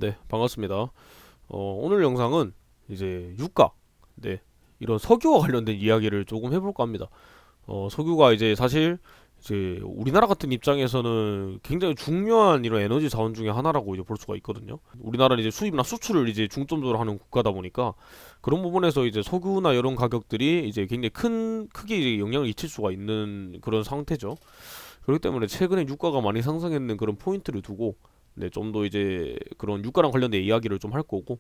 네, 반갑습니다. 오늘 영상은 이제 유가, 네, 이런 석유와 관련된 이야기를 조금 해볼까 합니다. 석유가 이제 사실 이제 우리나라 같은 입장에서는 굉장히 중요한 이런 에너지 자원 중에 하나라고 이제 볼 수가 있거든요. 우리나라는 이제 수입이나 수출을 이제 중점적으로 하는 국가다 보니까 그런 부분에서 이제 석유나 이런 가격들이 이제 굉장히 크게 이제 영향을 미칠 수가 있는 그런 상태죠. 그렇기 때문에 최근에 유가가 많이 상승했는 그런 포인트를 두고 네, 좀 더 이제 그런 유가랑 관련된 이야기를 좀 할 거고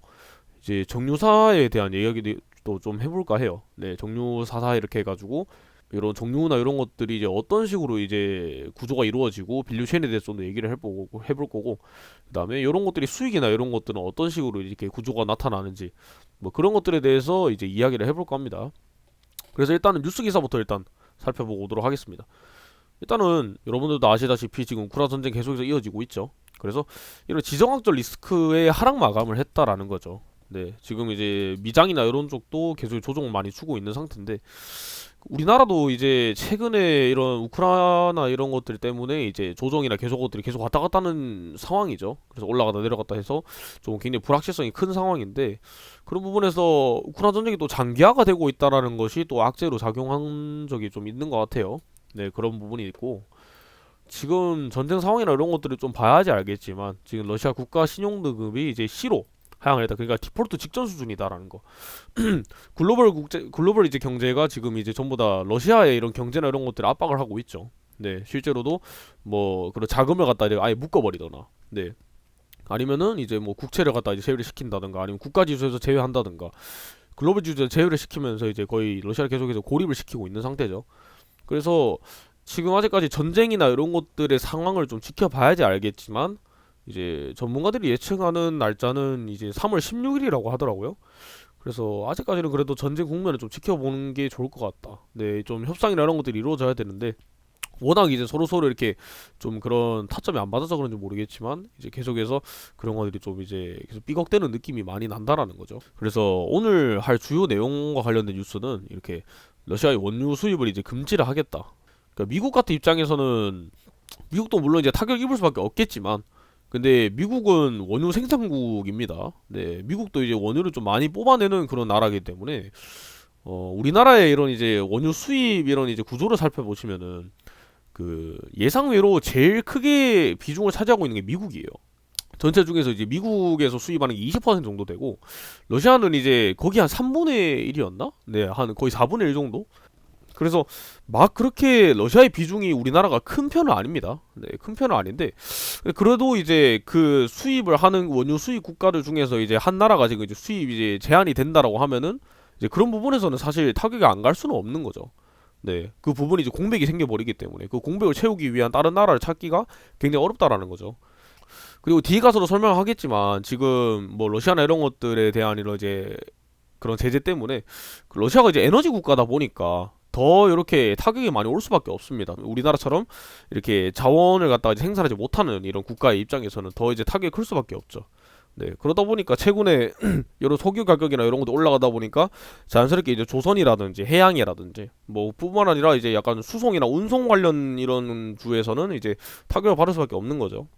이제 정유사에 대한 이야기도 좀 해볼까 해요. 네, 정유사사 이렇게 해가지고 이런 정유나 이런 것들이 이제 어떤 식으로 이제 구조가 이루어지고 밸류체인에 대해서 좀 더 얘기를 해볼 거고 그다음에 이런 것들이 수익이나 이런 것들은 어떤 식으로 이렇게 구조가 나타나는지 뭐 그런 것들에 대해서 이제 이야기를 해볼까 합니다. 그래서 일단은 뉴스 기사부터 일단 살펴보고 오도록 하겠습니다. 일단은 여러분들도 아시다시피 지금 우크라 전쟁 계속해서 이어지고 있죠. 그래서 이런 지정학적 리스크의 하락 마감을 했다라는 거죠. 네, 지금 이제 미장이나 이런 쪽도 계속 조정을 많이 주고 있는 상태인데 우리나라도 이제 최근에 이런 우크라이나 이런 것들 때문에 이제 조정이나 계속 것들이 계속 왔다 갔다 하는 상황이죠. 그래서 올라갔다 내려갔다 해서 좀 굉장히 불확실성이 큰 상황인데 그런 부분에서 우크라이나 전쟁이 또 장기화가 되고 있다라는 것이 또 악재로 작용한 적이 좀 있는 것 같아요. 네, 그런 부분이 있고 지금 전쟁 상황이나 이런 것들을 좀 봐야지 알겠지만 지금 러시아 국가 신용등급이 이제 C로 하향을 했다. 그러니까 디폴트 직전 수준이다라는 거. 글로벌 이제 경제가 지금 이제 전부 다 러시아의 이런 경제나 이런 것들을 압박을 하고 있죠. 네, 실제로도 뭐 그런 자금을 갖다 이제 아예 묶어버리거나, 네, 아니면은 이제 뭐 국채를 갖다 이제 제외를 시킨다든가, 아니면 국가 지수에서 제외한다든가, 글로벌 지수에서 제외를 시키면서 이제 거의 러시아를 계속해서 고립을 시키고 있는 상태죠. 그래서 지금 아직까지 전쟁이나 이런 것들의 상황을 좀 지켜봐야지 알겠지만 이제 전문가들이 예측하는 날짜는 이제 3월 16일이라고 하더라고요. 그래서 아직까지는 그래도 전쟁 국면을 좀 지켜보는 게 좋을 것 같다. 네, 좀 협상이나 이런 것들이 이루어져야 되는데 워낙 이제 서로 이렇게 좀 그런 타점이 안 맞아서 그런지 모르겠지만 이제 계속해서 그런 것들이 좀 이제 계속 삐걱대는 느낌이 많이 난다라는 거죠. 그래서 오늘 할 주요 내용과 관련된 뉴스는 이렇게 러시아의 원유 수입을 이제 금지를 하겠다. 그러니까 미국 같은 입장에서는 미국도 물론 이제 타격 입을 수밖에 없겠지만 근데 미국은 원유 생산국입니다. 네, 미국도 이제 원유를 좀 많이 뽑아내는 그런 나라이기 때문에 우리나라의 이런 이제 원유 수입 이런 이제 구조를 살펴보시면은 그 예상외로 제일 크게 비중을 차지하고 있는 게 미국이에요. 전체 중에서 이제 미국에서 수입하는 게 20% 정도 되고 러시아는 이제 거기 한 3분의 1이었나? 네, 한 거의 4분의 1 정도? 그래서 막 그렇게 러시아의 비중이 우리나라가 큰 편은 아닙니다. 네, 큰 편은 아닌데 그래도 이제 그 수입을 하는 원유 수입 국가들 중에서 이제 한 나라가 지금 이제 수입 이제 제한이 된다라고 하면은 이제 그런 부분에서는 사실 타격이 안 갈 수는 없는 거죠. 네, 그 부분이 이제 공백이 생겨버리기 때문에 그 공백을 채우기 위한 다른 나라를 찾기가 굉장히 어렵다라는 거죠. 그리고 뒤에 가서도 설명을 하겠지만 지금 뭐 러시아나 이런 것들에 대한 이런 이제 그런 제재 때문에 그 러시아가 이제 에너지 국가다 보니까 더 이렇게 타격이 많이 올 수밖에 없습니다. 우리나라처럼 이렇게 자원을 갖다가 이제 생산하지 못하는 이런 국가의 입장에서는 더 이제 타격이 클 수밖에 없죠. 네, 그러다 보니까 최근에 여러 석유 가격이나 이런 것도 올라가다 보니까 자연스럽게 이제 조선이라든지 해양이라든지 뭐 뿐만 아니라 이제 약간 수송이나 운송 관련 이런 주에서는 이제 타격을 받을 수밖에 없는 거죠.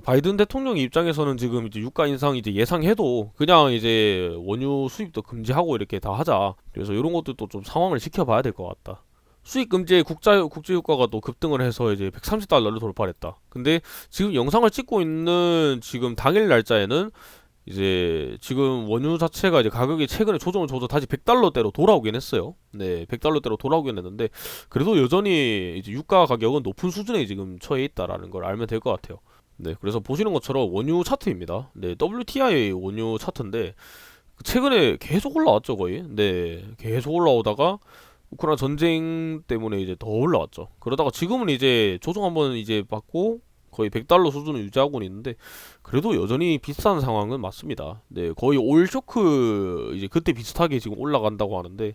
바이든 대통령 입장에서는 지금 이제 유가 인상 이제 예상해도 그냥 이제 원유 수입도 금지하고 이렇게 다 하자. 그래서 이런 것들도 좀 상황을 지켜봐야 될 것 같다. 수입 금지의 국제 유가가 또 급등을 해서 이제 130달러를 돌파했다. 근데 지금 영상을 찍고 있는 지금 당일 날짜에는 이제 지금 원유 자체가 이제 가격이 최근에 조정을 줘서 다시 100달러대로 돌아오긴 했어요. 네, 100달러대로 돌아오긴 했는데 그래도 여전히 이제 유가 가격은 높은 수준에 지금 처해 있다라는 걸 알면 될 것 같아요. 네, 그래서 보시는 것처럼 원유 차트입니다. 네, WTI 원유 차트인데 최근에 계속 올라왔죠, 거의. 네, 계속 올라오다가 우크라이나 전쟁 때문에 이제 더 올라왔죠. 그러다가 지금은 이제 조정 한번 이제 받고 거의 100달러 수준을 유지하고 있는데 그래도 여전히 비싼 상황은 맞습니다. 네, 거의 올 쇼크 이제 그때 비슷하게 지금 올라간다고 하는데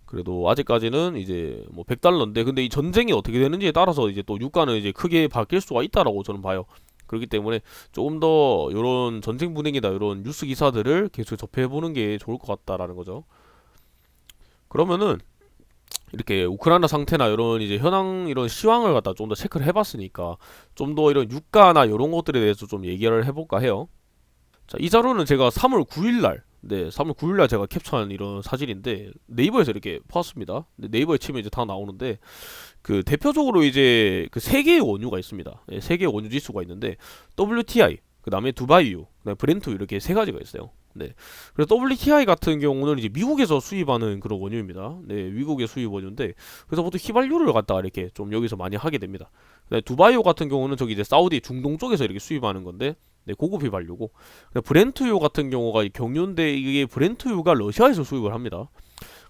그래도 아직까지는 이제 뭐 100달러인데 근데 이 전쟁이 어떻게 되는지에 따라서 이제 또 유가는 이제 크게 바뀔 수가 있다라고 저는 봐요. 그렇기 때문에 조금 더 이런 전쟁 분위기나 이런 뉴스 기사들을 계속 접해보는 게 좋을 것 같다라는 거죠. 그러면은 이렇게 우크라이나 상태나 이런 이제 현황 이런 시황을 갖다 좀 더 체크를 해봤으니까 좀 더 이런 유가나 이런 것들에 대해서 좀 얘기를 해볼까 해요. 자, 이 자료는 제가 3월 9일날, 네, 3월 9일날 제가 캡처한 이런 사진인데 네이버에서 이렇게 봤습니다. 네이버에 치면 이제 다 나오는데 그 대표적으로 이제 그 세 개의 원유가 있습니다. 네, 세 개의 원유 지수가 있는데 WTI, 그 다음에 두바이유, 그다음에 브렌트 이렇게 세 가지가 있어요. 네. 그래서 WTI 같은 경우는 이제 미국에서 수입하는 그런 원유입니다. 네, 미국의 수입 원유인데 그래서 보통 휘발유를 갖다가 이렇게 좀 여기서 많이 하게 됩니다. 그다음에 두바이유 같은 경우는 저기 이제 사우디 중동 쪽에서 이렇게 수입하는 건데 네, 고급 휘발유고 브렌트유 같은 경우가 경유인데 이게 브렌트유가 러시아에서 수입을 합니다.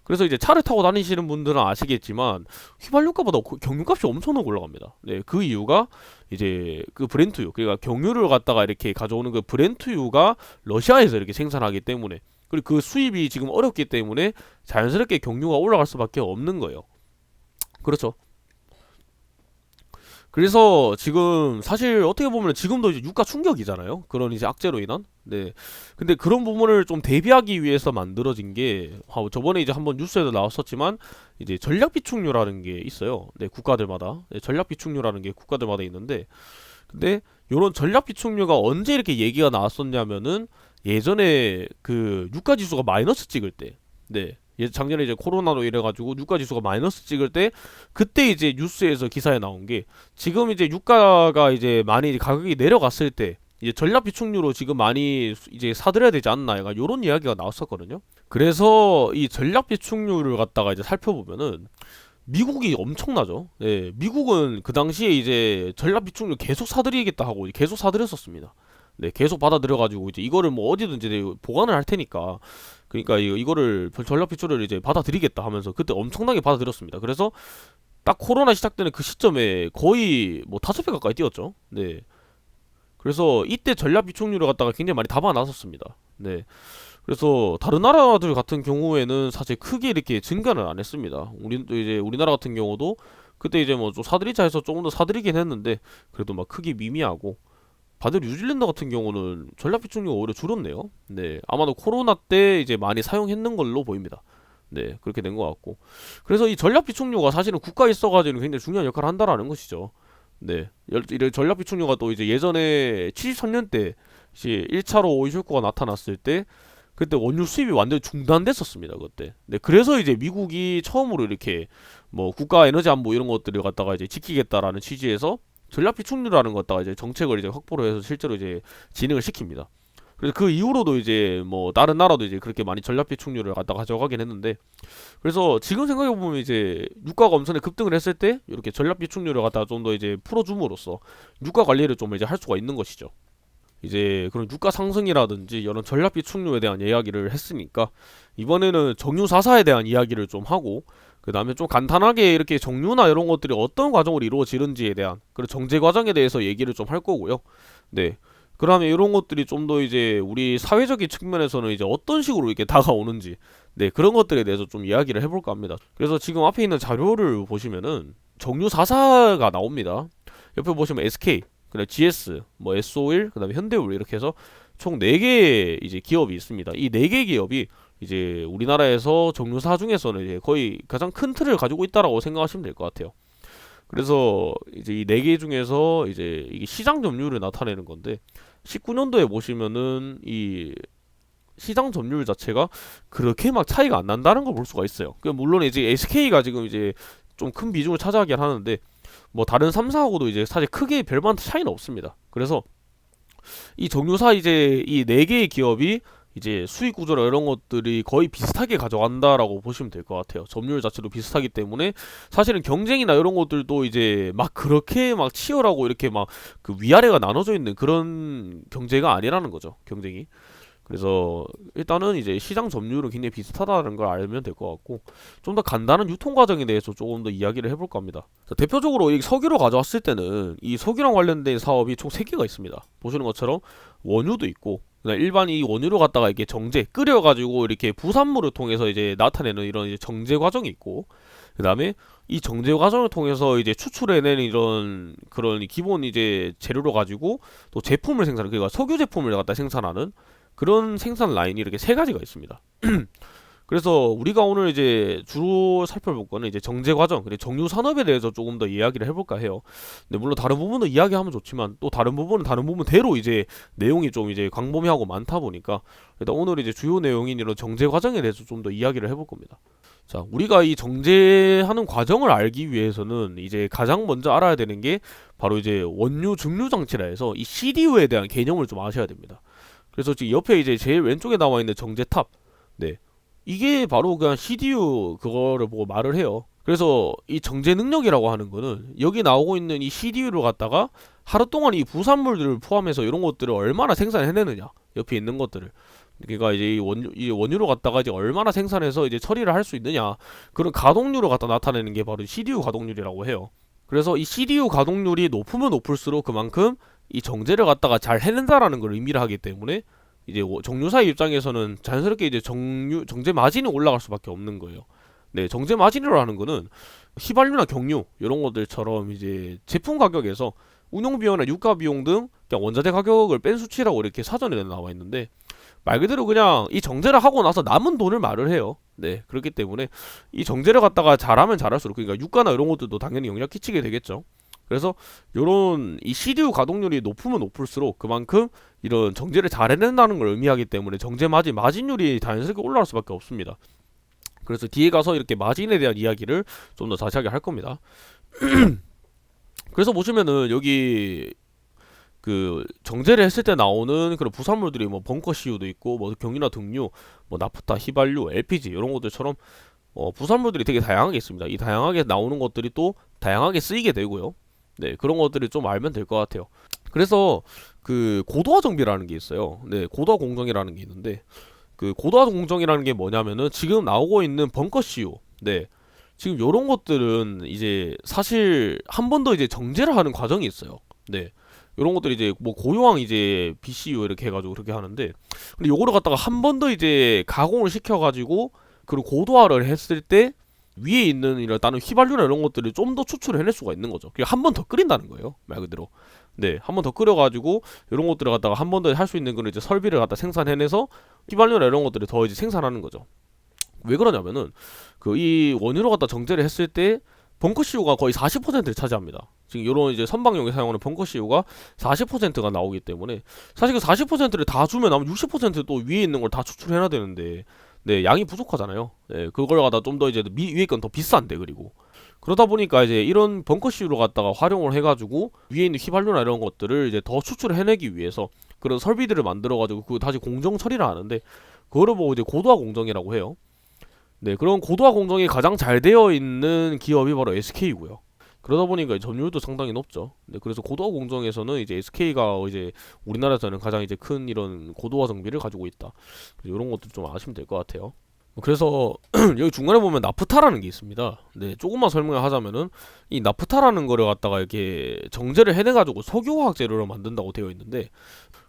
그래서 이제 차를 타고 다니시는 분들은 아시겠지만 휘발유가보다 경유값이 엄청나게 올라갑니다. 네, 그 이유가 이제 그 브렌트유, 그러니까 경유를 갖다가 이렇게 가져오는 그 브렌트유가 러시아에서 이렇게 생산하기 때문에, 그리고 그 수입이 지금 어렵기 때문에 자연스럽게 경유가 올라갈 수밖에 없는 거예요. 그렇죠. 그래서 지금 사실 어떻게 보면 지금도 이제 유가 충격이잖아요. 그런 이제 악재로 인한. 네. 근데 그런 부분을 좀 대비하기 위해서 만들어진 게 저번에 이제 한번 뉴스에도 나왔었지만 이제 전략 비축유라는 게 있어요. 네, 국가들마다. 네, 전략 비축유라는 게 국가들마다 있는데 근데 요런 전략 비축유가 언제 이렇게 얘기가 나왔었냐면은 예전에 그 유가 지수가 마이너스 찍을 때. 네. 작년에 이제 코로나로 이래가지고 유가 지수가 마이너스 찍을 때 그때 이제 뉴스에서 기사에 나온 게 지금 이제 유가가 이제 많이 가격이 내려갔을 때 이제 전략 비축유로 지금 많이 이제 사들여야 되지 않나 약간 요런 이야기가 나왔었거든요. 그래서 이 전략 비축유를 갖다가 이제 살펴보면은 미국이 엄청나죠. 네, 미국은 그 당시에 이제 전략 비축유 계속 사들이겠다 하고 계속 사들였었습니다. 네, 계속 받아들여가지고 이제 이거를 뭐 어디든지 보관을 할 테니까, 그러니까 이거를 전략 비축유를 이제 받아들이겠다 하면서 그때 엄청나게 받아들였습니다. 그래서 딱 코로나 시작되는 그 시점에 거의 뭐 5배 가까이 뛰었죠. 네, 그래서 이때 전략 비축유를 갖다가 굉장히 많이 담아 놨었습니다. 네. 그래서 다른 나라들 같은 경우에는 사실 크게 이렇게 증가는 안 했습니다. 우리나라 같은 경우도 그때 이제 뭐 좀 사들이자 해서 조금 더 사들이긴 했는데 그래도 막 크게 미미하고, 반대로 뉴질랜드 같은 경우는 전략 비축유가 오히려 줄었네요. 네, 아마도 코로나 때 이제 많이 사용했는 걸로 보입니다. 네, 그렇게 된 것 같고, 그래서 이 전략 비축유가 사실은 국가에 있어가지고 굉장히 중요한 역할을 한다라는 것이죠. 네, 이런 전략 비축유가 또 이제 예전에 73년 때 이제 1차로 오일쇼크가 나타났을 때 그때 원유 수입이 완전히 중단됐었습니다. 그때. 네, 그래서 이제 미국이 처음으로 이렇게 뭐 국가 에너지 안보 이런 것들을 갖다가 이제 지키겠다라는 취지에서 전략 비축유라는 것 갖다가 이제 정책을 이제 확보를 해서 실제로 이제 진행을 시킵니다. 그래서 그 이후로도 이제 뭐 다른 나라도 이제 그렇게 많이 전략 비축유를 갖다가 가져가긴 했는데, 그래서 지금 생각해 보면 이제 유가가 엄청나게 급등을 했을 때 이렇게 전략 비축유를 갖다가 좀 더 이제 풀어줌으로써 유가 관리를 좀 이제 할 수가 있는 것이죠. 이제 그런 유가 상승이라든지 이런 전략 비축유에 대한 이야기를 했으니까 이번에는 정유 사사에 대한 이야기를 좀 하고, 그 다음에 좀 간단하게 이렇게 정유나 이런 것들이 어떤 과정으로 이루어지는지에 대한 그런 정제 과정에 대해서 얘기를 좀 할 거고요. 네. 그러면 이런 것들이 좀 더 이제 우리 사회적인 측면에서는 이제 어떤 식으로 이렇게 다가오는지, 네, 그런 것들에 대해서 좀 이야기를 해볼까 합니다. 그래서 지금 앞에 있는 자료를 보시면은 정유 4사가 나옵니다. 옆에 보시면 SK, 그다음 GS, 뭐 S-오일, 그다음에 현대오일 이렇게 해서 총 4개의 이제 기업이 있습니다. 이 4개 기업이 이제 우리나라에서 정유사 중에서는 이제 거의 가장 큰 틀을 가지고 있다라고 생각하시면 될 것 같아요. 그래서 이제 이 4개 중에서 이제 이게 시장 점유율을 나타내는 건데 19년도에 보시면은 이 시장 점유율 자체가 그렇게 막 차이가 안 난다는 걸 볼 수가 있어요. 물론 이제 SK가 지금 이제 좀 큰 비중을 차지하긴 하는데 뭐 다른 3사하고도 이제 사실 크게 별반 차이는 없습니다. 그래서 이 정유사 이제 이 4개의 기업이 이제 수익 구조나 이런 것들이 거의 비슷하게 가져간다라고 보시면 될 것 같아요. 점유율 자체도 비슷하기 때문에 사실은 경쟁이나 이런 것들도 이제 막 그렇게 막 치열하고 이렇게 막 그 위아래가 나눠져 있는 그런 경제가 아니라는 거죠. 경쟁이. 그래서 일단은 이제 시장 점유율은 굉장히 비슷하다는 걸 알면 될 것 같고, 좀 더 간단한 유통 과정에 대해서 조금 더 이야기를 해볼까 합니다. 자, 대표적으로 이 석유로 가져왔을 때는 이 석유랑 관련된 사업이 총 3개가 있습니다. 보시는 것처럼 원유도 있고, 그다음 일반 이 원유로 갖다가 이렇게 정제 끓여가지고 이렇게 부산물을 통해서 이제 나타내는 이런 이제 정제 과정이 있고, 그 다음에 이 정제 과정을 통해서 이제 추출해내는 이런 그런 기본 이제 재료로 가지고 또 제품을 그러니까 석유 제품을 갖다 생산하는 그런 생산 라인이 이렇게 3가지가 있습니다. 그래서 우리가 오늘 이제 주로 살펴볼 거는 이제 정제 과정, 그리고 정유 산업에 대해서 조금 더 이야기를 해볼까 해요. 근데 물론 다른 부분도 이야기하면 좋지만 또 다른 부분은 다른 부분대로 이제 내용이 좀 이제 광범위하고 많다 보니까 일단 오늘 이제 주요 내용인 이런 정제 과정에 대해서 좀 더 이야기를 해볼 겁니다. 자, 우리가 이 정제하는 과정을 알기 위해서는 이제 가장 먼저 알아야 되는 게 바로 이제 원유 증류 장치라 해서 이 CDU에 대한 개념을 좀 아셔야 됩니다. 그래서 지금 옆에 이제 제일 왼쪽에 나와 있는 정제탑, 네, 이게 바로 그냥 CDU 그거를 보고 말을 해요. 그래서 이 정제 능력이라고 하는 거는 여기 나오고 있는 이 CDU를 갖다가 하루 동안 이 부산물들을 포함해서 이런 것들을 얼마나 생산해내느냐, 옆에 있는 것들을. 그러니까 이제 이 원유를 갖다가 이제 얼마나 생산해서 이제 처리를 할 수 있느냐, 그런 가동률을 갖다 나타내는 게 바로 CDU 가동률이라고 해요. 그래서 이 CDU 가동률이 높으면 높을수록 그만큼 이 정제를 갖다가 잘 해낸다라는 걸 의미를 하기 때문에 이제 정유사의 입장에서는 자연스럽게 이제 정제 마진이 올라갈 수밖에 없는 거예요. 네, 정제 마진이라는 거는 휘발유나 경유 이런 것들처럼 이제 제품 가격에서 운용 비용이나 유가 비용 등 그냥 원자재 가격을 뺀 수치라고 이렇게 사전에 나와 있는데, 말 그대로 그냥 이 정제를 하고 나서 남은 돈을 말을 해요. 네, 그렇기 때문에 이 정제를 갖다가 잘하면 잘할수록, 그러니까 유가나 이런 것들도 당연히 영향 끼치게 되겠죠. 그래서 요런 이 CDU 가동률이 높으면 높을수록 그만큼 이런 정제를 잘 해낸다는 걸 의미하기 때문에 정제 마진율이 자연스럽게 올라갈 수밖에 없습니다. 그래서 뒤에 가서 이렇게 마진에 대한 이야기를 좀 더 자세하게 할 겁니다. 그래서 보시면은 여기 그 정제를 했을 때 나오는 그런 부산물들이 뭐 벙커CU도 있고 뭐 경유나 등유, 뭐 나프타, 휘발유, LPG 이런 것들처럼 부산물들이 되게 다양하게 있습니다. 이 다양하게 나오는 것들이 또 다양하게 쓰이게 되고요. 네, 그런 것들을 좀 알면 될 것 같아요. 그래서 그 고도화 정비라는 게 있어요. 네, 고도화 공정이라는 게 있는데, 그 고도화 공정이라는 게 뭐냐면은 지금 나오고 있는 벙커CU, 네, 지금 요런 것들은 이제 사실 한 번 더 이제 정제를 하는 과정이 있어요. 네, 요런 것들이 이제 뭐 고유황 이제 BCU 이렇게 해가지고 그렇게 하는데, 근데 요거를 갖다가 한 번 더 이제 가공을 시켜가지고 그리고 고도화를 했을 때 위에 있는 이런 다른 휘발유나 이런 것들을 좀 더 추출을 해낼 수가 있는 거죠. 그냥 한 번 더 끓인다는 거예요, 말 그대로. 네, 한 번 더 끓여가지고 이런 것들을 갖다가 한 번 더 할 수 있는 그런 이제 설비를 갖다 생산해내서 휘발유나 이런 것들을 더 이제 생산하는 거죠. 왜 그러냐면은 그 이 원유로 갖다 정제를 했을 때 벙커CU가 거의 40%를 차지합니다. 지금 이런 이제 선박용에 사용하는 벙커CU가 40%가 나오기 때문에 사실 그 40%를 다 주면 아마 60%또 위에 있는 걸 다 추출해야 되는데, 네, 양이 부족하잖아요. 네, 그걸 갖다 좀 더 이제 위에 건 더 비싼데, 그리고 그러다 보니까 이제 이런 벙커CU를 갖다가 활용을 해가지고 위에 있는 휘발유나 이런 것들을 이제 더 추출해내기 위해서 그런 설비들을 만들어가지고 그 다시 공정 처리를 하는데, 그거를 보고 이제 고도화 공정이라고 해요. 네, 그런 고도화 공정이 가장 잘 되어 있는 기업이 바로 SK고요. 그러다 보니까 점유율도 상당히 높죠. 네, 그래서 고도화 공정에서는 이제 SK가 이제 우리나라에서는 가장 이제 큰 이런 고도화 정비를 가지고 있다. 이런 것도 좀 아시면 될 것 같아요. 그래서 여기 중간에 보면 나프타라는 게 있습니다. 네, 조금만 설명을 하자면은 이 나프타라는 거를 갖다가 이렇게 정제를 해내가지고 석유화학 재료로 만든다고 되어 있는데,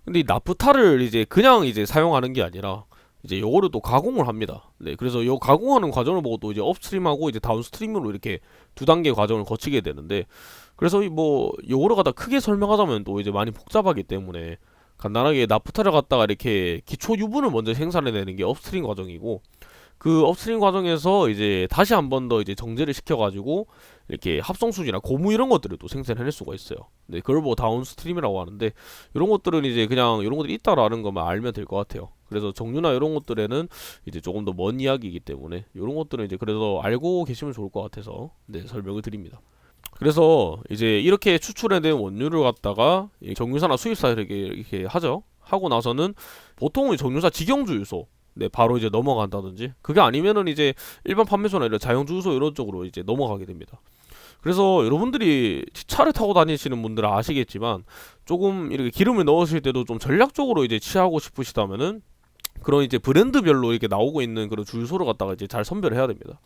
근데 이 나프타를 이제 그냥 이제 사용하는 게 아니라 이제 요거를 또 가공을 합니다. 네, 그래서 요 가공하는 과정을 보고 또 이제 업스트림하고 이제 다운스트림으로 이렇게 두 단계 과정을 거치게 되는데, 그래서 이 뭐 요거를 갖다 크게 설명하자면 또 이제 많이 복잡하기 때문에 간단하게 나프타를 갖다가 이렇게 기초 유분을 먼저 생산해내는 게 업스트림 과정이고, 그 업스트림 과정에서 이제 다시 한 번 더 이제 정제를 시켜가지고 이렇게 합성수지나 고무 이런 것들을 또 생산해낼 수가 있어요. 네, 그걸 뭐 다운스트림이라고 하는데, 이런 것들은 이제 그냥 이런 것들이 있다라는 것만 알면 될 것 같아요. 그래서 정유나 이런 것들에는 이제 조금 더 먼 이야기이기 때문에 이런 것들은 이제 그래도 알고 계시면 좋을 것 같아서 네, 설명을 드립니다. 그래서 이제 이렇게 추출해낸 원유를 갖다가 정유사나 수입사에게 이렇게 하죠. 하고 나서는 보통은 정유사 직영주유소, 네, 바로 이제 넘어간다든지, 그게 아니면은 이제 일반 판매소나 이런 자영주유소 이런 쪽으로 이제 넘어가게 됩니다. 그래서 여러분들이 차를 타고 다니시는 분들은 아시겠지만 조금 이렇게 기름을 넣으실 때도 좀 전략적으로 이제 취하고 싶으시다면은 그런 이제 브랜드별로 이렇게 나오고 있는 그런 주유소를 갖다가 이제 잘 선별을 해야 됩니다.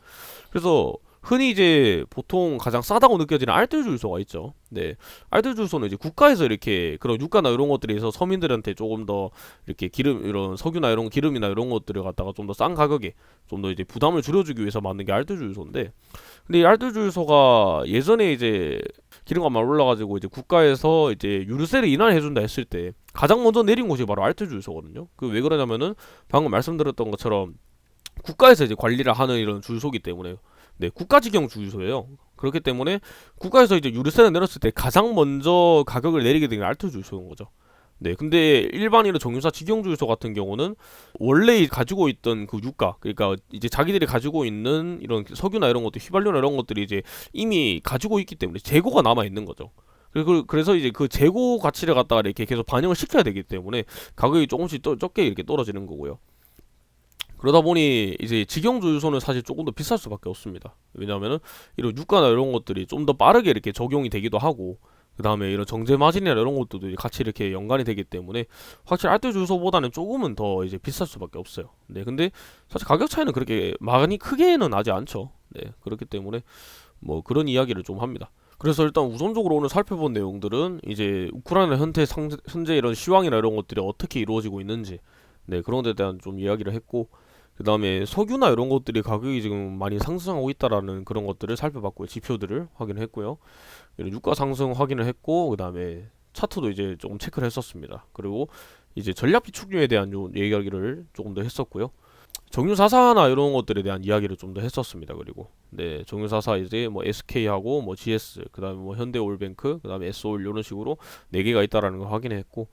그래서 흔히 이제 보통 가장 싸다고 느껴지는 알뜰 주유소가 있죠. 네, 알뜰 주유소는 이제 국가에서 이렇게 그런 유가나 이런 것들에 서 서민들한테 조금 더 이렇게 기름, 이런 석유나 이런 기름이나 이런 것들을 갖다가 좀 더 싼 가격에 좀 더 이제 부담을 줄여주기 위해서 만든 게 알뜰 주유소인데, 근데 이 알뜰 주유소가 예전에 이제 기름값만 올라가지고 이제 국가에서 이제 유류세를 인하해준다 했을 때 가장 먼저 내린 곳이 바로 알뜰 주유소거든요. 그 왜 그러냐면은 방금 말씀드렸던 것처럼 국가에서 이제 관리를 하는 이런 주유소이기 때문에 네, 국가직영 주유소예요. 그렇기 때문에 국가에서 이제 유류세를 내렸을 때 가장 먼저 가격을 내리게 되는 게 알토 주유소인 거죠. 네, 근데 일반인의 정유사 직영 주유소 같은 경우는 원래 가지고 있던 그 유가, 그러니까 이제 자기들이 가지고 있는 이런 석유나 이런 것들, 휘발유나 이런 것들이 이제 이미 가지고 있기 때문에 재고가 남아 있는 거죠. 그래서 이제 그 재고 가치를 갖다가 이렇게 계속 반영을 시켜야 되기 때문에 가격이 조금씩 적게 이렇게 떨어지는 거고요. 그러다 보니 이제 직영 주유소는 사실 조금 더 비쌀 수밖에 없습니다. 왜냐하면은 이런 유가나 이런 것들이 좀 더 빠르게 이렇게 적용이 되기도 하고, 그 다음에 이런 정제 마진이나 이런 것들도 이제 같이 이렇게 연관이 되기 때문에 확실히 알뜰 주유소보다는 조금은 더 이제 비쌀 수밖에 없어요. 네, 근데 사실 가격 차이는 그렇게 많이 크게는 나지 않죠. 네, 그렇기 때문에 뭐 그런 이야기를 좀 합니다. 그래서 일단 우선적으로 오늘 살펴본 내용들은 이제 우크라이나 현재 이런 시황이나 이런 것들이 어떻게 이루어지고 있는지, 네, 그런 데 대한 좀 이야기를 했고, 그 다음에 석유나 이런 것들이 가격이 지금 많이 상승하고 있다라는 그런 것들을 살펴봤고요. 지표들을 확인했고요. 이런 유가 상승 확인을 했고, 그 다음에 차트도 이제 조금 체크를 했었습니다. 그리고 이제 전략 비축유에 대한 요 이야기를 조금 더 했었고요. 정유사사나 이런 것들에 대한 이야기를 좀 더 했었습니다. 그리고 네, 정유사사 이제 뭐 SK하고 뭐 GS, 그다음에 뭐 현대올뱅크, 그다음에 SO일 이런 식으로 네 개가 있다라는 걸 확인했고,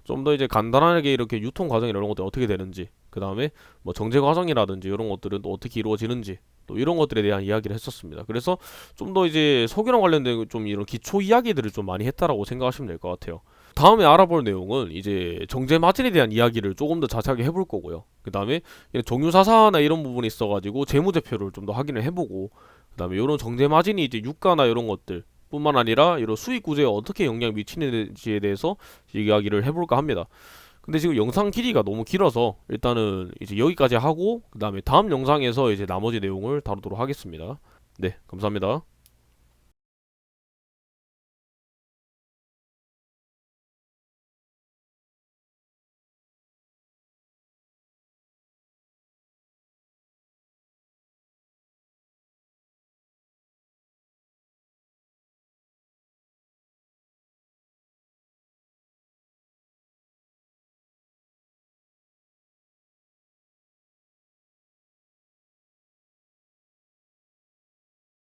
좀 더 이제 간단하게 이렇게 유통 과정 이런 것들 어떻게 되는지, 그다음에 뭐 정제 과정이라든지 이런 것들은 또 어떻게 이루어지는지, 또 이런 것들에 대한 이야기를 했었습니다. 그래서 좀 더 이제 석유랑 관련된 좀 이런 기초 이야기들을 좀 많이 했다라고 생각하시면 될 것 같아요. 다음에 알아볼 내용은 이제 정제 마진에 대한 이야기를 조금 더 자세하게 해볼 거고요. 그 다음에 정유사사나 이런 부분이 있어가지고 재무제표를 좀 더 확인을 해보고, 그 다음에 이런 정제 마진이 이제 유가나 이런 것들 뿐만 아니라 이런 수익 구조에 어떻게 영향을 미치는지에 대해서 이야기를 해볼까 합니다. 근데 지금 영상 길이가 너무 길어서 일단은 이제 여기까지 하고, 그 다음에 다음 영상에서 이제 나머지 내용을 다루도록 하겠습니다. 네, 감사합니다.